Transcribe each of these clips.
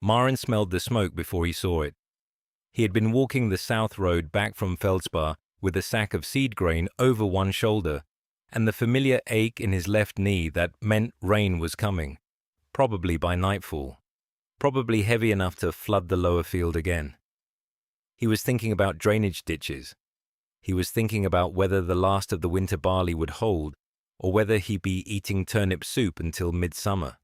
Maren smelled the smoke before he saw it. He had been walking the south road back from Feldspar with a sack of seed grain over one shoulder and the familiar ache in his left knee that meant rain was coming, probably by nightfall, probably heavy enough to flood the lower field again. He was thinking about drainage ditches. He was thinking about whether the last of the winter barley would hold, or whether he'd be eating turnip soup until midsummer.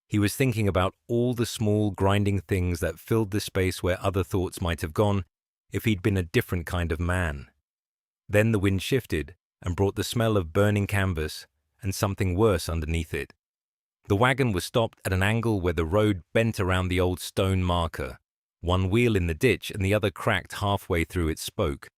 He was thinking about all the small, grinding things that filled the space where other thoughts might have gone if he'd been a different kind of man. Then the wind shifted and brought the smell of burning canvas and something worse underneath it. The wagon was stopped at an angle where the road bent around the old stone marker, one wheel in the ditch and the other cracked halfway through its spoke.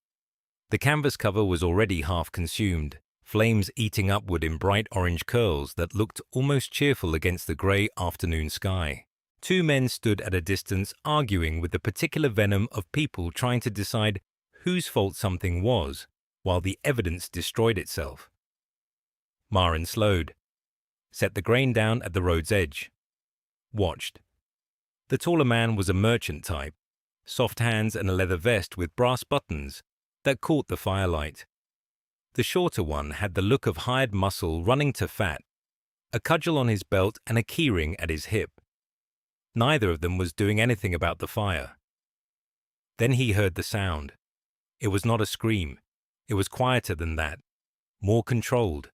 The canvas cover was already half consumed, flames eating upward in bright orange curls that looked almost cheerful against the grey afternoon sky. Two men stood at a distance arguing with the particular venom of people trying to decide whose fault something was, while the evidence destroyed itself. Maren slowed, set the grain down at the road's edge, watched. The taller man was a merchant type, soft hands and a leather vest with brass buttons that caught the firelight. The shorter one had the look of hired muscle running to fat, a cudgel on his belt and a keyring at his hip. Neither of them was doing anything about the fire. Then he heard the sound. It was not a scream. It was quieter than that, more controlled,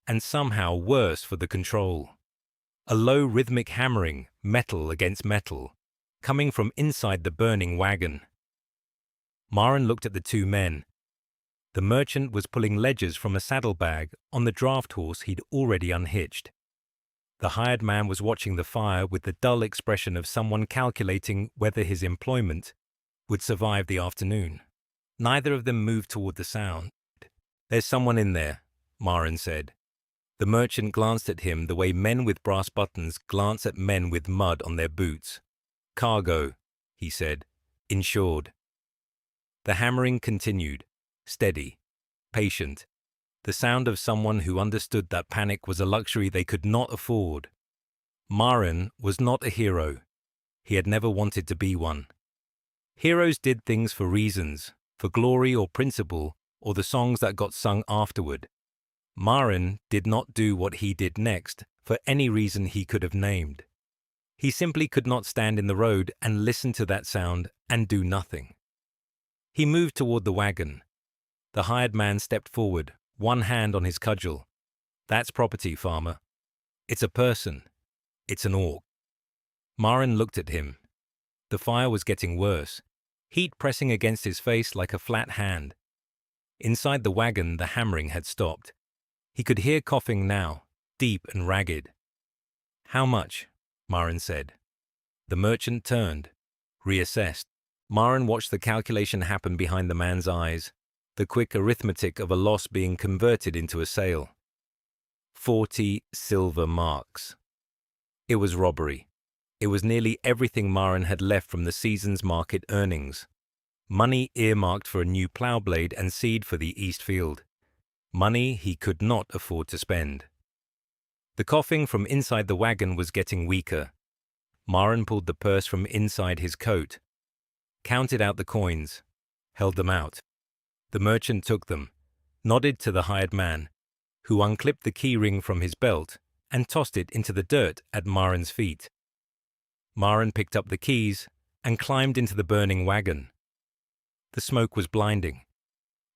and somehow worse for the control. A low rhythmic hammering, metal against metal, coming from inside the burning wagon. Maren looked at the two men. The merchant was pulling ledgers from a saddlebag on the draft horse he'd already unhitched. The hired man was watching the fire with the dull expression of someone calculating whether his employment would survive the afternoon. Neither of them moved toward the sound. "There's someone in there," Maren said. The merchant glanced at him the way men with brass buttons glance at men with mud on their boots. "Cargo," he said. "Insured." The hammering continued, steady, patient, the sound of someone who understood that panic was a luxury they could not afford. Maren was not a hero. He had never wanted to be one. Heroes did things for reasons, for glory or principle, or the songs that got sung afterward. Maren did not do what he did next for any reason he could have named. He simply could not stand in the road and listen to that sound and do nothing. He moved toward the wagon. The hired man stepped forward, one hand on his cudgel. "That's property, farmer. It's a person. It's an orc." Maren looked at him. The fire was getting worse, heat pressing against his face like a flat hand. Inside the wagon, the hammering had stopped. He could hear coughing now, deep and ragged. "How much?" Maren said. The merchant turned, reassessed. Maren watched the calculation happen behind the man's eyes, the quick arithmetic of a loss being converted into a sale. 40 silver marks. It was robbery. It was nearly everything Maren had left from the season's market earnings. Money earmarked for a new plough blade and seed for the east field. Money he could not afford to spend. The coughing from inside the wagon was getting weaker. Maren pulled the purse from inside his coat, counted out the coins, held them out. The merchant took them, nodded to the hired man, who unclipped the key ring from his belt and tossed it into the dirt at Maren's feet. Maren picked up the keys and climbed into the burning wagon. The smoke was blinding.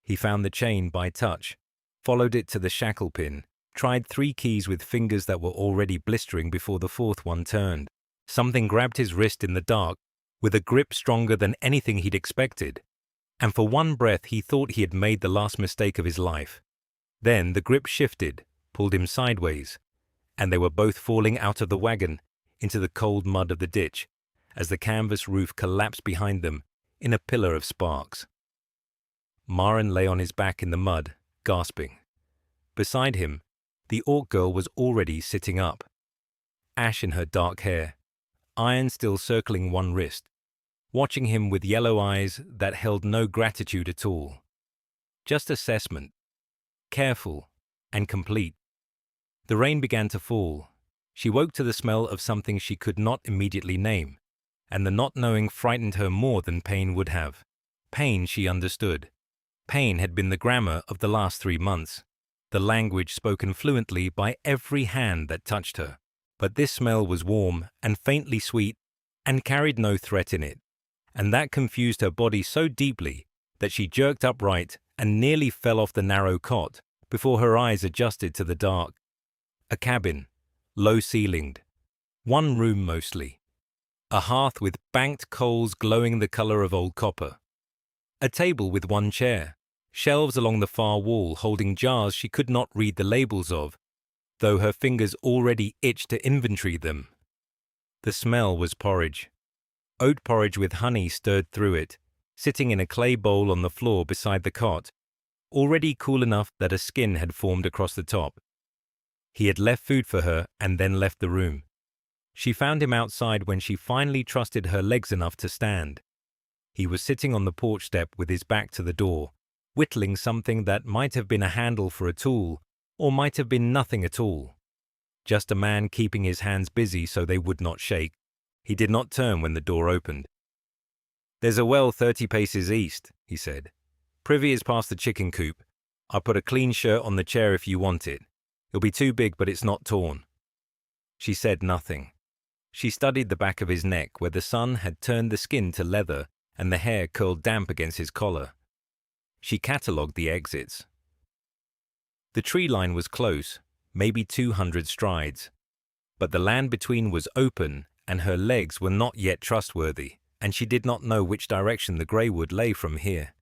He found the chain by touch, followed it to the shackle pin, tried 3 keys with fingers that were already blistering before the 4th one turned. Something grabbed his wrist in the dark with a grip stronger than anything he'd expected, and for one breath he thought he had made the last mistake of his life. Then the grip shifted, pulled him sideways, and they were both falling out of the wagon into the cold mud of the ditch as the canvas roof collapsed behind them in a pillar of sparks. Maren lay on his back in the mud, gasping. Beside him, the orc girl was already sitting up, ash in her dark hair, iron still circling one wrist, watching him with yellow eyes that held no gratitude at all. Just assessment, careful and complete. The rain began to fall. She woke to the smell of something she could not immediately name, and the not knowing frightened her more than pain would have. Pain she understood. Pain had been the grammar of the last 3 months, the language spoken fluently by every hand that touched her. But this smell was warm and faintly sweet and carried no threat in it, and that confused her body so deeply that she jerked upright and nearly fell off the narrow cot before her eyes adjusted to the dark. A cabin, low-ceilinged, one room mostly. A hearth with banked coals glowing the color of old copper. A table with one chair, shelves along the far wall holding jars she could not read the labels of, though her fingers already itched to inventory them. The smell was porridge. Oat porridge with honey stirred through it, sitting in a clay bowl on the floor beside the cot, already cool enough that a skin had formed across the top. He had left food for her and then left the room. She found him outside when she finally trusted her legs enough to stand. He was sitting on the porch step with his back to the door, whittling something that might have been a handle for a tool, or might have been nothing at all. Just a man keeping his hands busy so they would not shake. He did not turn when the door opened. "There's a well 30 paces east," he said. "Privy is past the chicken coop. I'll put a clean shirt on the chair if you want it. It'll be too big, but it's not torn." She said nothing. She studied the back of his neck where the sun had turned the skin to leather and the hair curled damp against his collar. She catalogued the exits. The tree line was close, maybe 200 strides, but the land between was open and her legs were not yet trustworthy, and she did not know which direction the grey wood lay from here.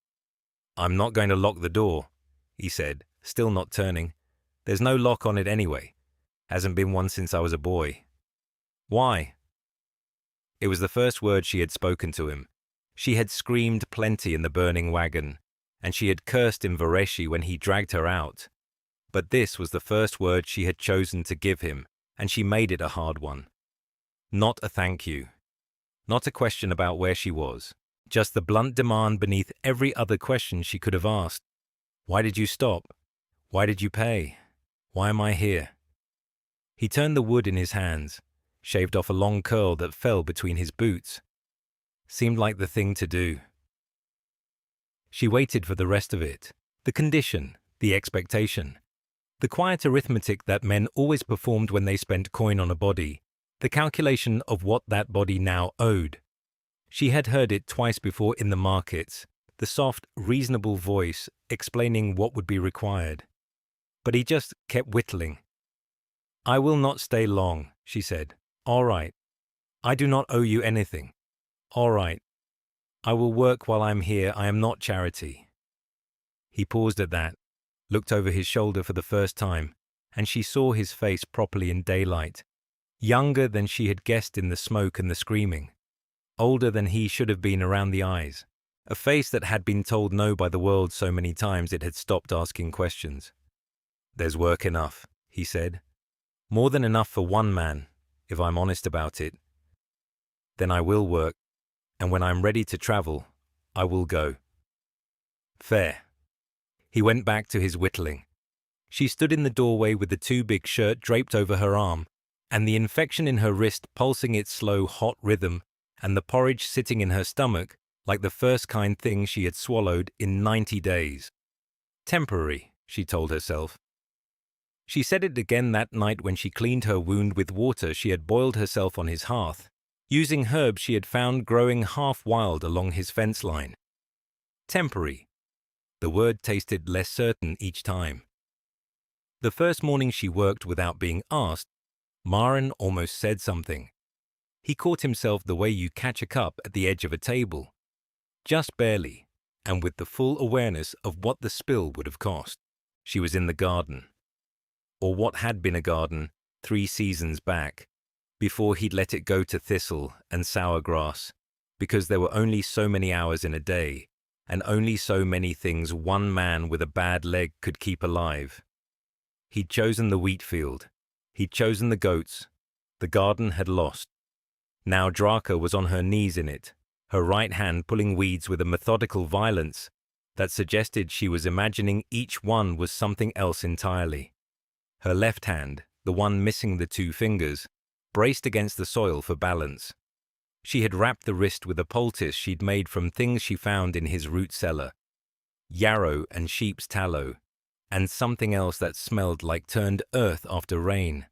"I'm not going to lock the door," he said, still not turning. "There's no lock on it anyway. Hasn't been one since I was a boy." "Why?" It was the first word she had spoken to him. She had screamed plenty in the burning wagon, and she had cursed in Vareshi when he dragged her out. But this was the first word she had chosen to give him, and she made it a hard one. Not a thank you. Not a question about where she was. Just the blunt demand beneath every other question she could have asked. "Why did you stop? Why did you pay? Why am I here?" He turned the wood in his hands, shaved off a long curl that fell between his boots. Seemed like the thing to do. She waited for the rest of it. The condition, the expectation. The quiet arithmetic that men always performed when they spent coin on a body. The calculation of what that body now owed. She had heard it twice before in the markets, the soft, reasonable voice explaining what would be required. But he just kept whittling. "I will not stay long," she said. "All right. I do not owe you anything. All right. I will work while I am here. I am not charity." He paused at that, looked over his shoulder for the first time, and she saw his face properly in daylight. Younger than she had guessed in the smoke and the screaming. Older than he should have been around the eyes. A face that had been told no by the world so many times it had stopped asking questions. "There's work enough," he said. "More than enough for one man, if I'm honest about it. Then I will work, and when I'm ready to travel, I will go." "Fair." He went back to his whittling. She stood in the doorway with the too big shirt draped over her arm, and the infection in her wrist pulsing its slow, hot rhythm, and the porridge sitting in her stomach like the first kind thing she had swallowed in 90 days. Temporary, she told herself. She said it again that night when she cleaned her wound with water she had boiled herself on his hearth, using herbs she had found growing half wild along his fence line. Temporary. The word tasted less certain each time. The first morning she worked without being asked, Maren almost said something. He caught himself the way you catch a cup at the edge of a table. Just barely, and with the full awareness of what the spill would have cost. She was in the garden. Or what had been a garden 3 seasons back, before he'd let it go to thistle and sour grass, because there were only so many hours in a day, and only so many things one man with a bad leg could keep alive. He'd chosen the wheat field. He'd chosen the goats. The garden had lost. Now Draka was on her knees in it, her right hand pulling weeds with a methodical violence that suggested she was imagining each one was something else entirely. Her left hand, the one missing the 2 fingers, braced against the soil for balance. She had wrapped the wrist with a poultice she'd made from things she found in his root cellar: yarrow and sheep's tallow, and something else that smelled like turned earth after rain.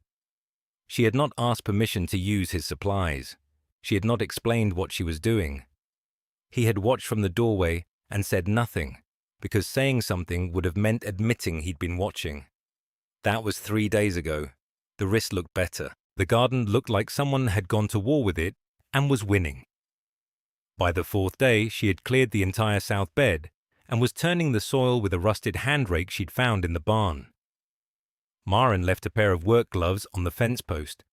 She had not asked permission to use his supplies. She had not explained what she was doing. He had watched from the doorway and said nothing, because saying something would have meant admitting he'd been watching. That was 3 days ago. The wrist looked better. The garden looked like someone had gone to war with it and was winning. By the 4th day, she had cleared the entire south bed and was turning the soil with a rusted hand rake she'd found in the barn. Maren left a pair of work gloves on the fence post.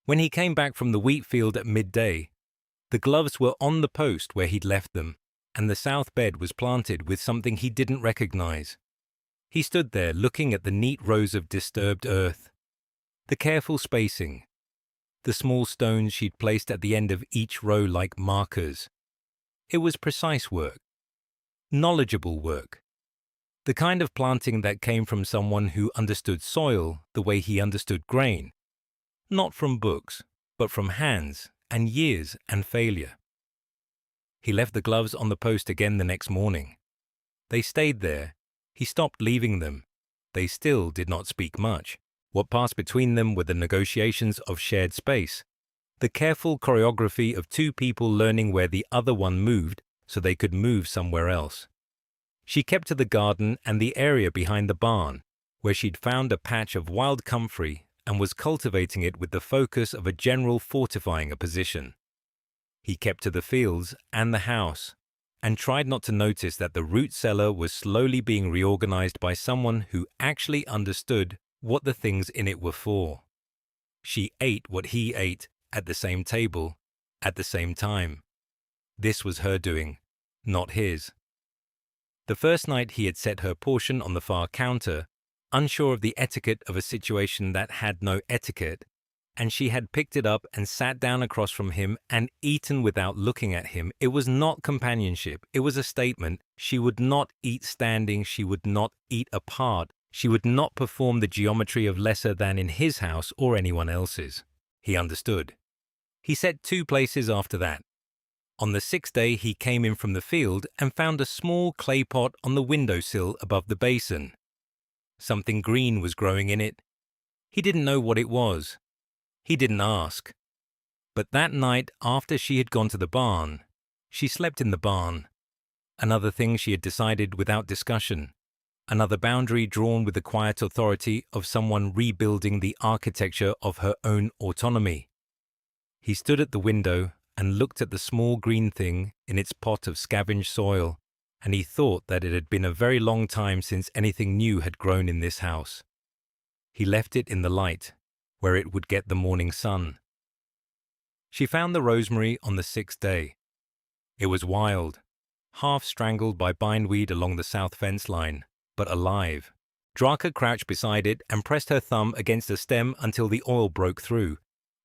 When he came back from the wheat field at midday, the gloves were on the post where he'd left them, and the south bed was planted with something he didn't recognize. He stood there looking at the neat rows of disturbed earth, the careful spacing, the small stones she'd placed at the end of each row like markers. It was precise work, knowledgeable work, the kind of planting that came from someone who understood soil the way he understood grain, not from books, but from hands and years and failure. He left the gloves on the post again the next morning. They stayed there. He stopped leaving them. They still did not speak much. What passed between them were the negotiations of shared space, the careful choreography of two people learning where the other one moved so they could move somewhere else. She kept to the garden and the area behind the barn, where she'd found a patch of wild comfrey and was cultivating it with the focus of a general fortifying a position. He kept to the fields and the house, and tried not to notice that the root cellar was slowly being reorganized by someone who actually understood what the things in it were for. She ate what he ate at the same table, at the same time. This was her doing, not his. The first night he had set her portion on the far counter, unsure of the etiquette of a situation that had no etiquette, and she had picked it up and sat down across from him and eaten without looking at him. It was not companionship. It was a statement. She would not eat standing. She would not eat apart. She would not perform the geometry of lesser than in his house or anyone else's. He understood. He set 2 places after that. On the 6th day, he came in from the field and found a small clay pot on the windowsill above the basin. Something green was growing in it. He didn't know what it was. He didn't ask. But that night, after she had gone to the barn, she slept in the barn. Another thing she had decided without discussion. Another boundary drawn with the quiet authority of someone rebuilding the architecture of her own autonomy. He stood at the window and looked at the small green thing in its pot of scavenged soil, and he thought that it had been a very long time since anything new had grown in this house. He left it in the light, where it would get the morning sun. She found the rosemary on the 6th day. It was wild, half strangled by bindweed along the south fence line, but alive. Draka crouched beside it and pressed her thumb against the stem until the oil broke through,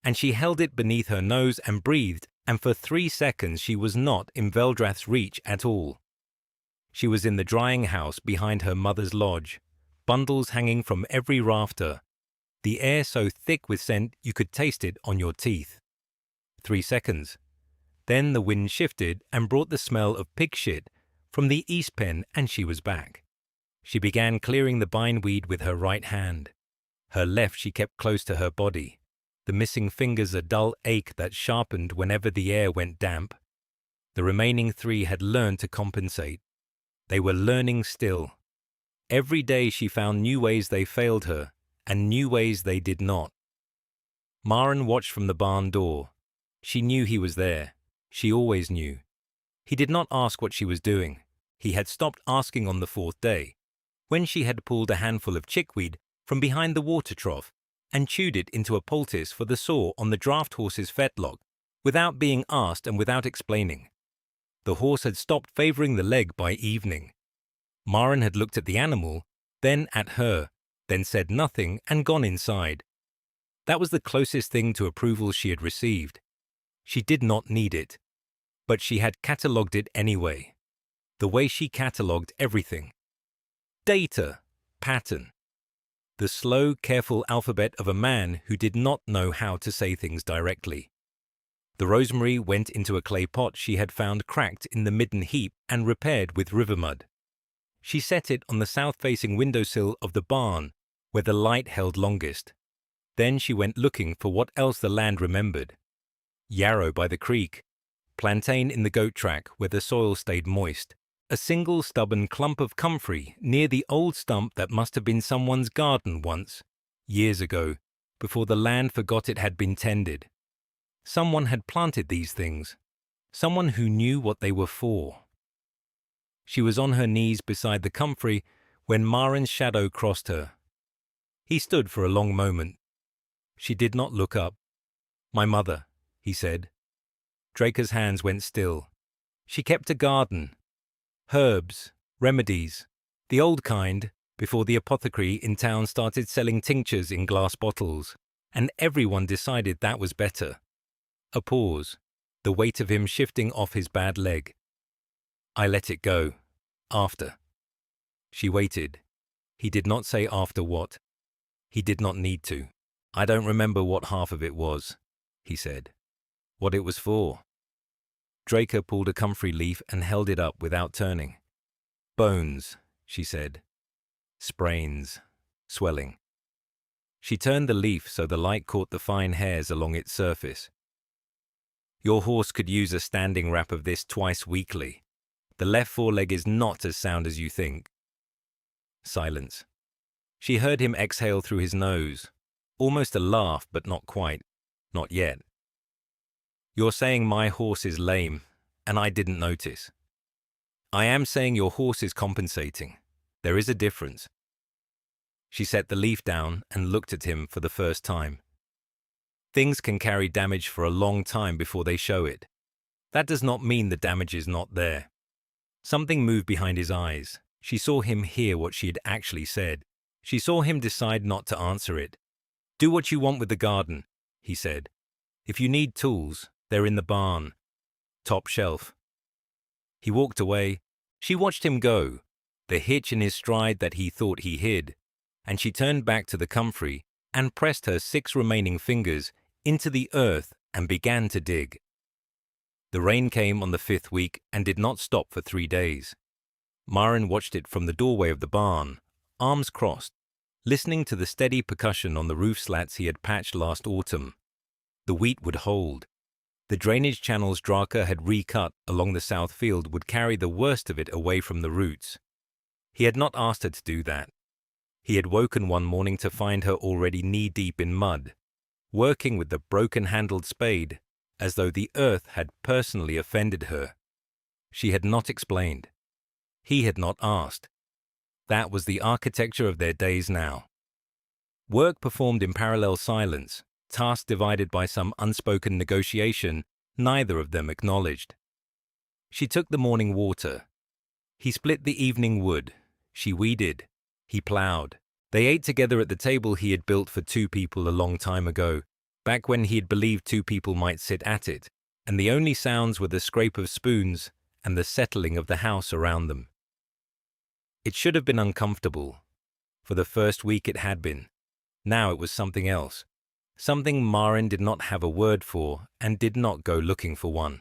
and she held it beneath her nose and breathed, and for 3 seconds she was not in Veldrath's reach at all. She was in the drying house behind her mother's lodge, bundles hanging from every rafter, the air so thick with scent you could taste it on your teeth. 3 seconds. Then the wind shifted and brought the smell of pig shit from the east pen, and she was back. She began clearing the bindweed with her right hand. Her left she kept close to her body, the missing fingers a dull ache that sharpened whenever the air went damp. The remaining 3 had learned to compensate. They were learning still. Every day she found new ways they failed her, and new ways they did not. Maren watched from the barn door. She knew he was there. She always knew. He did not ask what she was doing. He had stopped asking on the 4th day, when she had pulled a handful of chickweed from behind the water trough and chewed it into a poultice for the sore on the draft horse's fetlock, without being asked and without explaining. The horse had stopped favoring the leg by evening. Maren had looked at the animal, then at her, then said nothing and gone inside. That was the closest thing to approval she had received. She did not need it, but she had catalogued it anyway. The way she catalogued everything. Data, pattern. The slow, careful alphabet of a man who did not know how to say things directly. The rosemary went into a clay pot she had found cracked in the midden heap and repaired with river mud. She set it on the south-facing windowsill of the barn, where the light held longest. Then she went looking for what else the land remembered. Yarrow by the creek, plantain in the goat track where the soil stayed moist, a single stubborn clump of comfrey near the old stump that must have been someone's garden once, years ago, before the land forgot it had been tended. Someone had planted these things, someone who knew what they were for. She was on her knees beside the comfrey when Marin's shadow crossed her. He stood for a long moment. She did not look up. "My mother," he said. Draker's hands went still. She kept a garden. Herbs, remedies, the old kind, before the apothecary in town started selling tinctures in glass bottles, and everyone decided that was better. A pause, the weight of him shifting off his bad leg. "I let it go. After." She waited. He did not say after what. He did not need to. "I don't remember what half of it was," he said. "What it was for." Draker pulled a comfrey leaf and held it up without turning. "Bones," she said. "Sprains. Swelling." She turned the leaf so the light caught the fine hairs along its surface. "Your horse could use a standing wrap of this twice weekly. The left foreleg is not as sound as you think." Silence. She heard him exhale through his nose. Almost a laugh, but not quite. Not yet. "You're saying my horse is lame, and I didn't notice. I am saying your horse is compensating. There is a difference." She set the leaf down and looked at him for the first time. Things can carry damage for a long time before they show it. That does not mean the damage is not there. Something moved behind his eyes. She saw him hear what she had actually said. She saw him decide not to answer it. "Do what you want with the garden," he said. "If you need tools, they're in the barn. Top shelf." He walked away. She watched him go, the hitch in his stride that he thought he hid, and she turned back to the comfrey and pressed her 6 remaining fingers into the earth and began to dig. The rain came on the 5th week and did not stop for 3 days. Marin watched it from the doorway of the barn, arms crossed, listening to the steady percussion on the roof slats he had patched last autumn. The wheat would hold. The drainage channels Draka had recut along the south field would carry the worst of it away from the roots. He had not asked her to do that. He had woken one morning to find her already knee-deep in mud, working with the broken-handled spade, as though the earth had personally offended her. She had not explained. He had not asked. That was the architecture of their days now. Work performed in parallel silence, tasks divided by some unspoken negotiation neither of them acknowledged. She took the morning water. He split the evening wood. She weeded. He ploughed. They ate together at the table he had built for 2 people a long time ago, back when he had believed 2 people might sit at it, and the only sounds were the scrape of spoons and the settling of the house around them. It should have been uncomfortable. For the first week it had been. Now it was something else. Something Marin did not have a word for and did not go looking for one.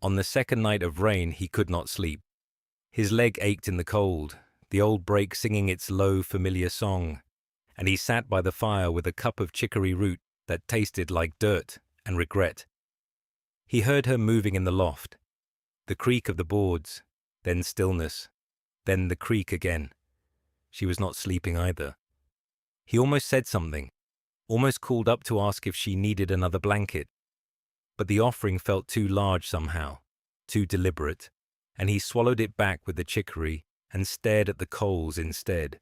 On the second night of rain he could not sleep. His leg ached in the cold, the old brake singing its low, familiar song, and he sat by the fire with a cup of chicory root that tasted like dirt and regret. He heard her moving in the loft, the creak of the boards, then stillness, then the creak again. She was not sleeping either. He almost said something, almost called up to ask if she needed another blanket. But the offering felt too large somehow, too deliberate, and he swallowed it back with the chicory and stared at the coals instead.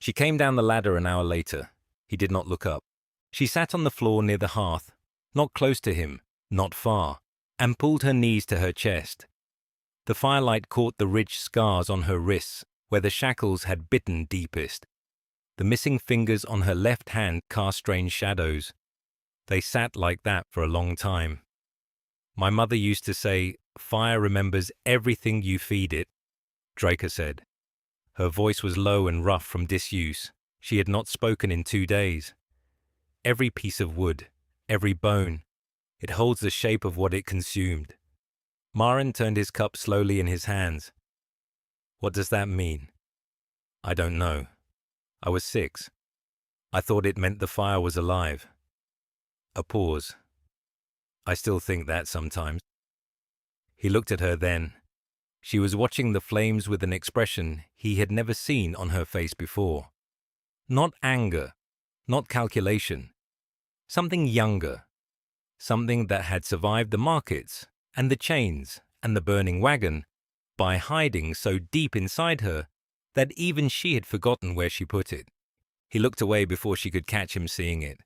She came down the ladder an hour later. He did not look up. She sat on the floor near the hearth, not close to him, not far, and pulled her knees to her chest. The firelight caught the ridged scars on her wrists where the shackles had bitten deepest. The missing fingers on her left hand cast strange shadows. They sat like that for a long time. "My mother used to say, 'Fire remembers everything you feed it,'" Draker said. Her voice was low and rough from disuse. She had not spoken in 2 days. Every piece of wood, every bone, It holds the shape of what it consumed. Maren turned his cup slowly in his hands. What does that mean? I don't know. I was 6. I thought it meant the fire was alive. A pause. I still think that sometimes. He looked at her then. She was watching the flames with an expression he had never seen on her face before. Not anger, not calculation. Something younger. Something that had survived the markets and the chains and the burning wagon by hiding so deep inside her that even she had forgotten where she put it. He looked away before she could catch him seeing it.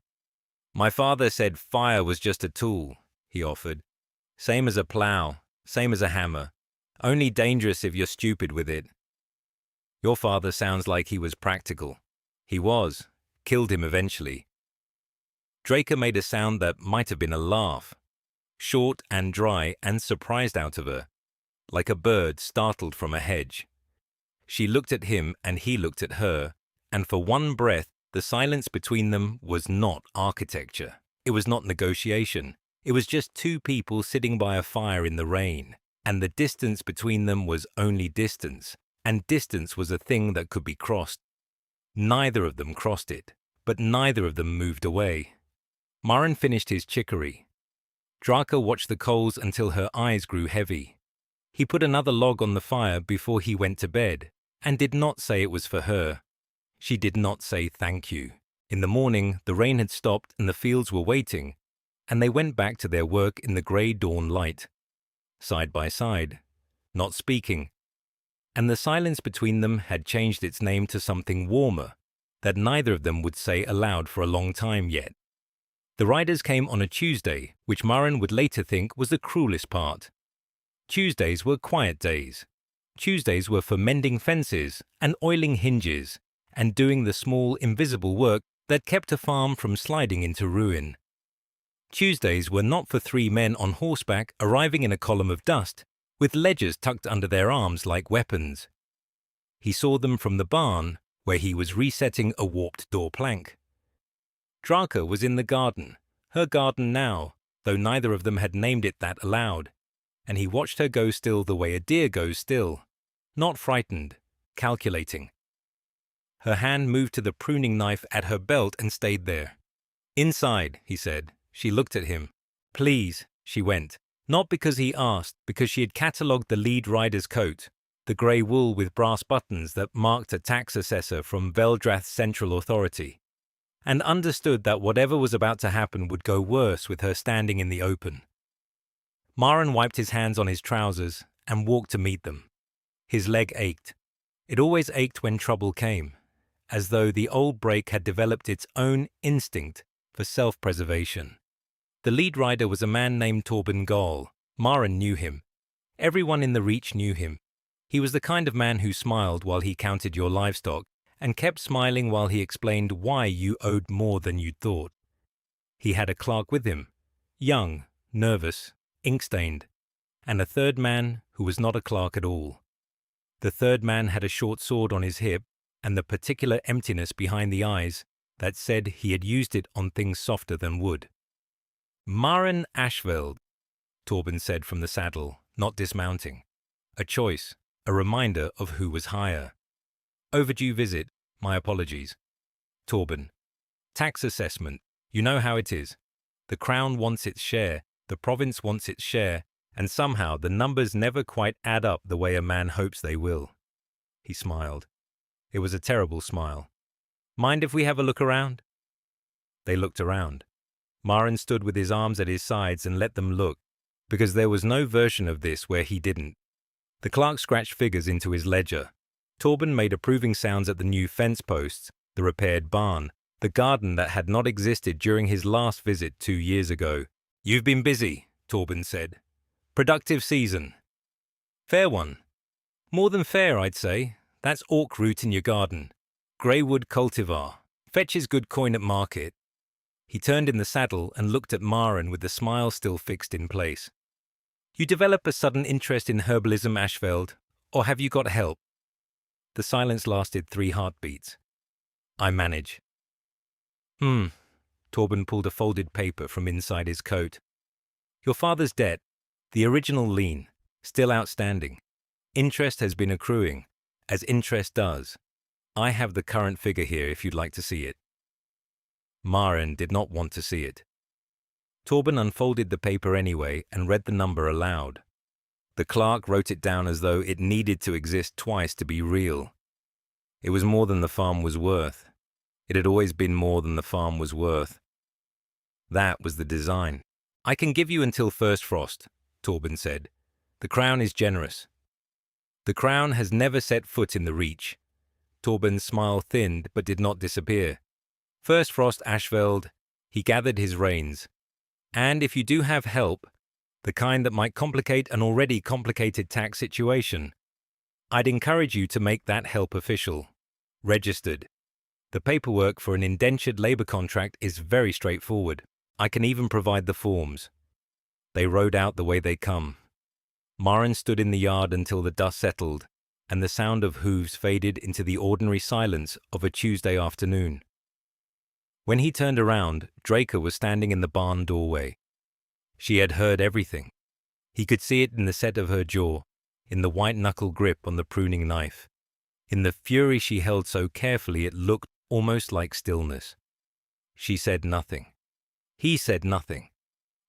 My father said fire was just a tool, he offered. Same as a plow, same as a hammer. Only dangerous if you're stupid with it. Your father sounds like he was practical. He was. Killed him eventually. Draker made a sound that might have been a laugh. Short and dry and surprised out of her, like a bird startled from a hedge. She looked at him and he looked at her, and for one breath, the silence between them was not architecture. It was not negotiation. It was just two people sitting by a fire in the rain, and the distance between them was only distance, and distance was a thing that could be crossed. Neither of them crossed it, but neither of them moved away. Maren finished his chicory. Draka watched the coals until her eyes grew heavy. He put another log on the fire before he went to bed, and did not say it was for her. She did not say thank you. In the morning, the rain had stopped and the fields were waiting, and they went back to their work in the grey dawn light, side by side, not speaking, and the silence between them had changed its name to something warmer that neither of them would say aloud for a long time yet. The riders came on a Tuesday, which Maren would later think was the cruelest part. Tuesdays were quiet days. Tuesdays were for mending fences and oiling hinges and doing the small, invisible work that kept a farm from sliding into ruin. Tuesdays were not for 3 men on horseback arriving in a column of dust, with ledgers tucked under their arms like weapons. He saw them from the barn, where he was resetting a warped door plank. Draka was in the garden, her garden now, though neither of them had named it that aloud, and he watched her go still the way a deer goes still, not frightened, calculating. Her hand moved to the pruning knife at her belt and stayed there. Inside, he said. She looked at him. Please, she went. Not because he asked, because she had catalogued the lead rider's coat, the grey wool with brass buttons that marked a tax assessor from Veldrath's central authority, and understood that whatever was about to happen would go worse with her standing in the open. Maren wiped his hands on his trousers and walked to meet them. His leg ached. It always ached when trouble came, as though the old brake had developed its own instinct for self-preservation. The lead rider was a man named Torben Gall. Maren knew him. Everyone in the Reach knew him. He was the kind of man who smiled while he counted your livestock and kept smiling while he explained why you owed more than you'd thought. He had a clerk with him, young, nervous, ink-stained, and a third man who was not a clerk at all. The third man had a short sword on his hip and the particular emptiness behind the eyes that said he had used it on things softer than wood. Maren Ashveld, Torben said from the saddle, not dismounting. A choice, a reminder of who was higher. Overdue visit, my apologies. Torben. Tax assessment, you know how it is. The Crown wants its share, the province wants its share, and somehow the numbers never quite add up the way a man hopes they will. He smiled. It was a terrible smile. Mind if we have a look around? They looked around. Maren stood with his arms at his sides and let them look, because there was no version of this where he didn't. The clerk scratched figures into his ledger. Torben made approving sounds at the new fence posts, the repaired barn, the garden that had not existed during his last visit 2 years ago. You've been busy, Torben said. Productive season. Fair one. More than fair, I'd say. That's orc root in your garden. Greywood cultivar. Fetches good coin at market. He turned in the saddle and looked at Maren with the smile still fixed in place. You develop a sudden interest in herbalism, Ashveld, or have you got help? The silence lasted 3 heartbeats. I manage. Torben pulled a folded paper from inside his coat. Your father's debt, the original lien, still outstanding. Interest has been accruing, as interest does. I have the current figure here if you'd like to see it." Maren did not want to see it. Torben unfolded the paper anyway and read the number aloud. The clerk wrote it down as though it needed to exist twice to be real. It was more than the farm was worth. It had always been more than the farm was worth. That was the design. "I can give you until first frost," Torben said. "The Crown is generous." The Crown has never set foot in the Reach. Torben's smile thinned but did not disappear. "First frost, Ashveld." He gathered his reins. "And if you do have help, the kind that might complicate an already complicated tax situation, I'd encourage you to make that help official. Registered. The paperwork for an indentured labor contract is very straightforward. I can even provide the forms." They rode out the way they come. Maren stood in the yard until the dust settled, and the sound of hooves faded into the ordinary silence of a Tuesday afternoon. When he turned around, Draker was standing in the barn doorway. She had heard everything. He could see it in the set of her jaw, in the white-knuckle grip on the pruning knife. In the fury she held so carefully it looked almost like stillness. She said nothing. He said nothing.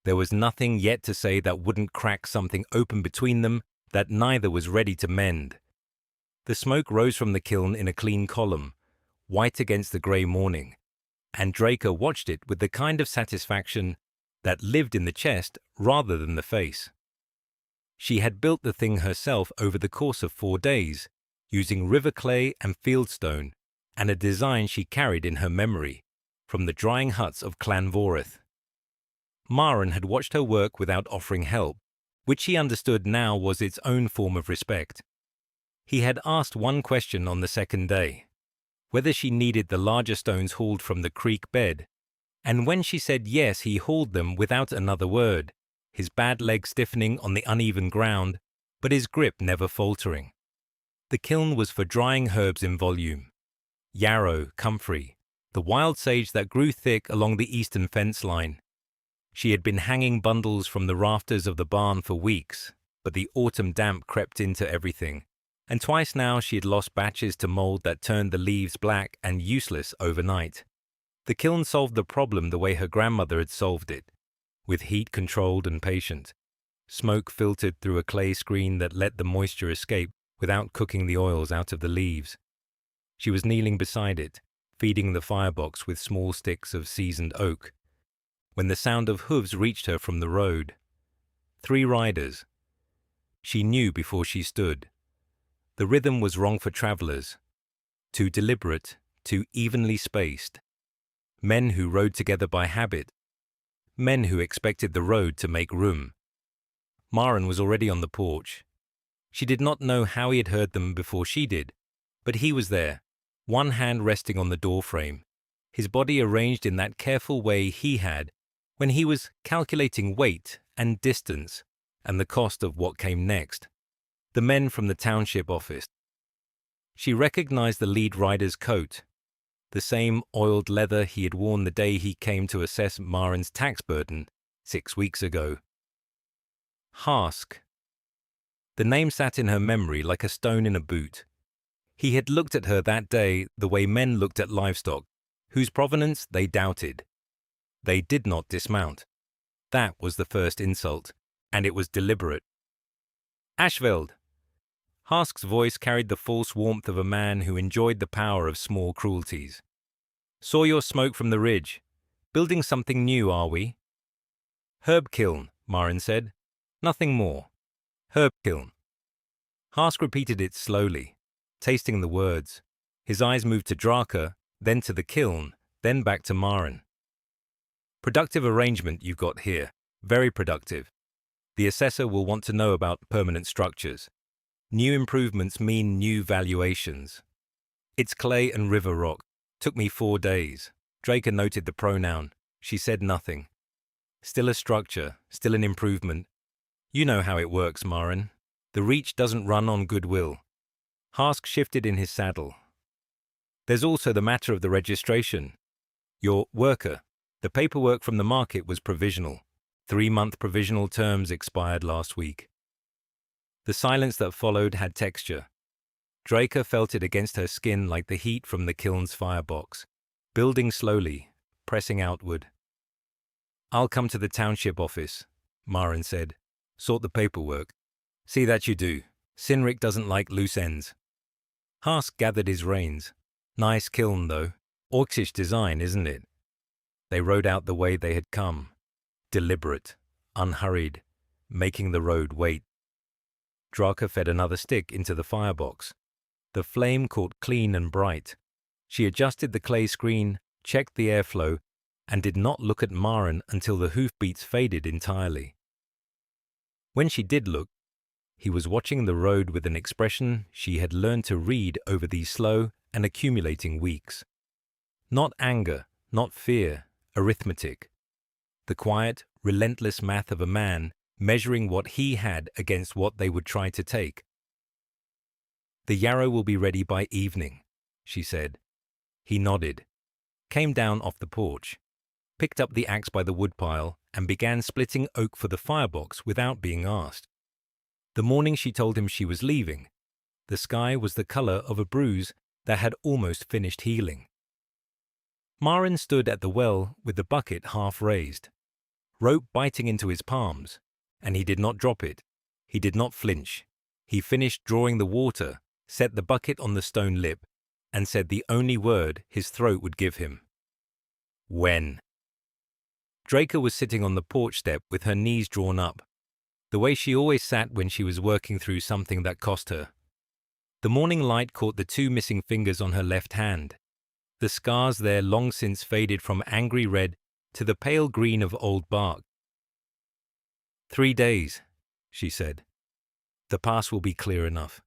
There was nothing yet to say that wouldn't crack something open between them that neither was ready to mend. The smoke rose from the kiln in a clean column, white against the grey morning, and Draker watched it with the kind of satisfaction that lived in the chest rather than the face. She had built the thing herself over the course of 4 days, using river clay and fieldstone, and a design she carried in her memory, from the drying huts of Clanvoreth. Maren had watched her work without offering help, which he understood now was its own form of respect. He had asked one question on the second day, whether she needed the larger stones hauled from the creek bed, and when she said yes, he hauled them without another word, his bad leg stiffening on the uneven ground, but his grip never faltering. The kiln was for drying herbs in volume. Yarrow, comfrey, the wild sage that grew thick along the eastern fence line. She had been hanging bundles from the rafters of the barn for weeks, but the autumn damp crept into everything, and twice now she had lost batches to mold that turned the leaves black and useless overnight. The kiln solved the problem the way her grandmother had solved it, with heat controlled and patient. Smoke filtered through a clay screen that let the moisture escape without cooking the oils out of the leaves. She was kneeling beside it, feeding the firebox with small sticks of seasoned oak, when the sound of hooves reached her from the road. 3 riders. She knew before she stood. The rhythm was wrong for travellers. Too deliberate, too evenly spaced. Men who rode together by habit. Men who expected the road to make room. Maren was already on the porch. She did not know how he had heard them before she did, but he was there, one hand resting on the doorframe, his body arranged in that careful way he had when he was calculating weight and distance and the cost of what came next. The men from the township office. She recognized the lead rider's coat, the same oiled leather he had worn the day he came to assess Maren's tax burden 6 weeks ago. Hask. The name sat in her memory like a stone in a boot. He had looked at her that day the way men looked at livestock, whose provenance they doubted. They did not dismount. That was the first insult, and it was deliberate. Ashveld. Hask's voice carried the false warmth of a man who enjoyed the power of small cruelties. Saw your smoke from the ridge. Building something new, are we? Herb kiln, Maren said. Nothing more. Herb kiln. Hask repeated it slowly, tasting the words. His eyes moved to Draka, then to the kiln, then back to Maren. Productive arrangement you've got here. Very productive. The assessor will want to know about permanent structures. New improvements mean new valuations. It's clay and river rock. Took me 4 days. Draker noted the pronoun. She said nothing. Still a structure, still an improvement. You know how it works, Maren. The Reach doesn't run on goodwill. Hask shifted in his saddle. There's also the matter of the registration. Your worker. The paperwork from the market was provisional. 3-month provisional terms expired last week. The silence that followed had texture. Draker felt it against her skin like the heat from the kiln's firebox, building slowly, pressing outward. "I'll come to the township office," Maren said. "Sort the paperwork. See that you do. Sinric doesn't like loose ends." Hask gathered his reins. "Nice kiln, though. Orcish design, isn't it?" They rode out the way they had come. Deliberate, unhurried, making the road wait. Draka fed another stick into the firebox. The flame caught clean and bright. She adjusted the clay screen, checked the airflow, and did not look at Maren until the hoofbeats faded entirely. When she did look, he was watching the road with an expression she had learned to read over these slow and accumulating weeks. Not anger, not fear, arithmetic. The quiet, relentless math of a man measuring what he had against what they would try to take. "The yarrow will be ready by evening," she said. He nodded, came down off the porch, picked up the axe by the woodpile, and began splitting oak for the firebox without being asked. The morning she told him she was leaving, the sky was the color of a bruise that had almost finished healing. Maren stood at the well with the bucket half raised, rope biting into his palms, and he did not drop it. He did not flinch. He finished drawing the water, set the bucket on the stone lip, and said the only word his throat would give him. "When?" Draker was sitting on the porch step with her knees drawn up, the way she always sat when she was working through something that cost her. The morning light caught the 2 missing fingers on her left hand, the scars there long since faded from angry red to the pale green of old bark. 3 days, she said. The pass will be clear enough.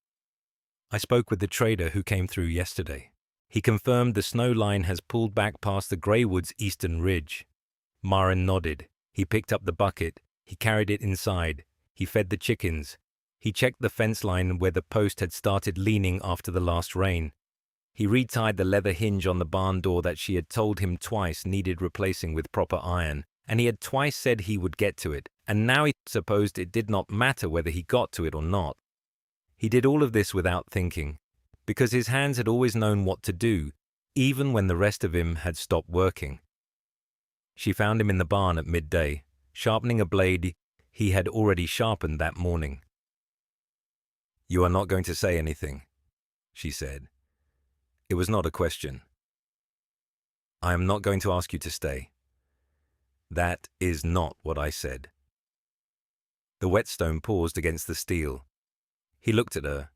I spoke with the trader who came through yesterday. He confirmed the snow line has pulled back past the Greywood's eastern ridge. Maren nodded. He picked up the bucket. He carried it inside. He fed the chickens. He checked the fence line where the post had started leaning after the last rain. He retied the leather hinge on the barn door that she had told him twice needed replacing with proper iron, and he had twice said he would get to it, and now he supposed it did not matter whether he got to it or not. He did all of this without thinking, because his hands had always known what to do, even when the rest of him had stopped working. She found him in the barn at midday, sharpening a blade he had already sharpened that morning. "You are not going to say anything," she said. It was not a question. "I am not going to ask you to stay." "That is not what I said." The whetstone paused against the steel. He looked at her.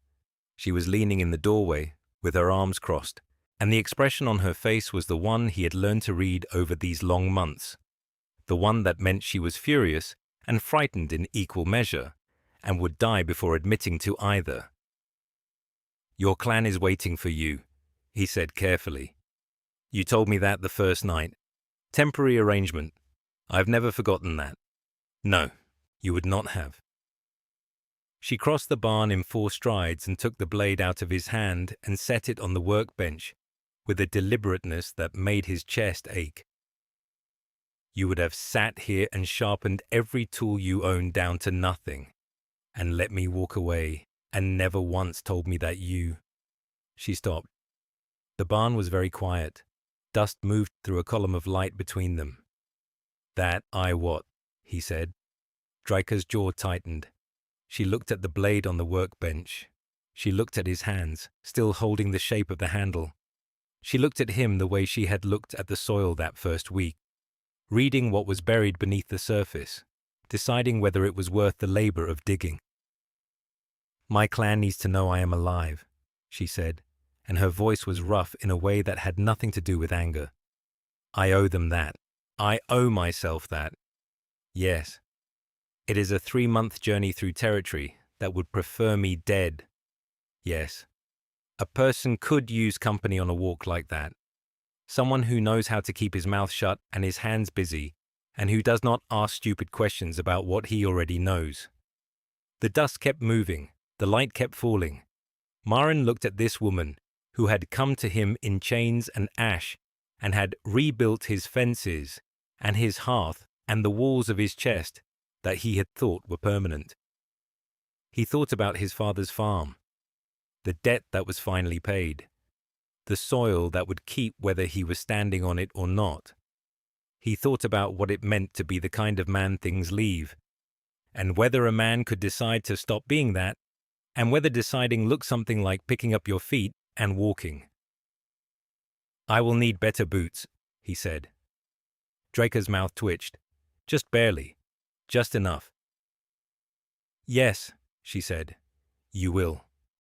She was leaning in the doorway, with her arms crossed, and the expression on her face was the one he had learned to read over these long months, the one that meant she was furious and frightened in equal measure, and would die before admitting to either. "Your clan is waiting for you," he said carefully. "You told me that the first night. Temporary arrangement. I've never forgotten that." "No, you would not have." She crossed the barn in 4 strides and took the blade out of his hand and set it on the workbench with a deliberateness that made his chest ache. "You would have sat here and sharpened every tool you own down to nothing, and let me walk away, and never once told me that you—" She stopped. The barn was very quiet. Dust moved through a column of light between them. "That I what?" he said. Draker's jaw tightened. She looked at the blade on the workbench. She looked at his hands, still holding the shape of the handle. She looked at him the way she had looked at the soil that first week, reading what was buried beneath the surface, deciding whether it was worth the labor of digging. "My clan needs to know I am alive," she said, and her voice was rough in a way that had nothing to do with anger. "I owe them that. I owe myself that. Yes. It is a 3-month journey through territory that would prefer me dead. Yes. A person could use company on a walk like that. Someone who knows how to keep his mouth shut and his hands busy, and who does not ask stupid questions about what he already knows." The dust kept moving. The light kept falling. Maren looked at this woman who had come to him in chains and ash and had rebuilt his fences and his hearth and the walls of his chest that he had thought were permanent. He thought about his father's farm, the debt that was finally paid, the soil that would keep whether he was standing on it or not. He thought about what it meant to be the kind of man things leave, and whether a man could decide to stop being that, and whether deciding looked something like picking up your feet and walking. "I will need better boots," he said. Draker's mouth twitched. Just barely. Just enough. "Yes," she said. "You will."